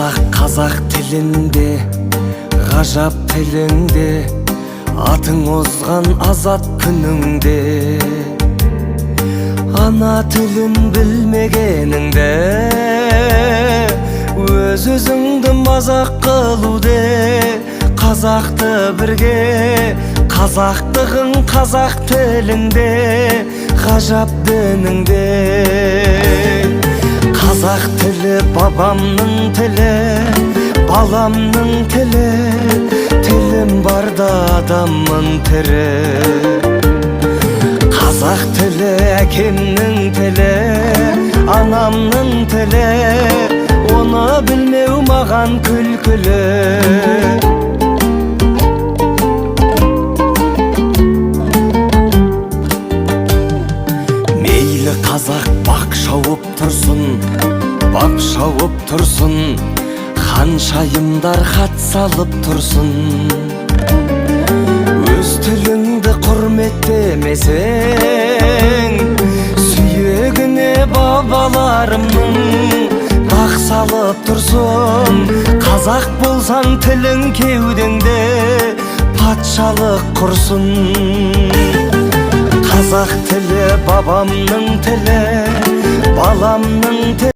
Қазақ тілінде, ғажап тіліңде, атың озған азат күніңде. Ана тілін білмегеніңде, өз-өзіңді мазақ қылуде. Қазақты бірге, қазақтығың қазақ тіліңде, ғажап дініңде. Қазақ тілі бабамның тілі, баламның тілі, тілім барда адаммын тірі. Қазақ тілі әкемнің тілі, анамның тілі, оны білмеу маған күлкілі. Мейлі қазақ бақ шауып тұрсын, бап шауып тұрсын, ханшайымдар хат салып тұрсын. Өз тіліңді құрметтемесең, сүйегіне бабаларымның бақ салып тұрсын. Қазақ болсаң тілің кеудеңде патшалық құрсын. Қазақ тілі бабамның тілі, баламның тілі.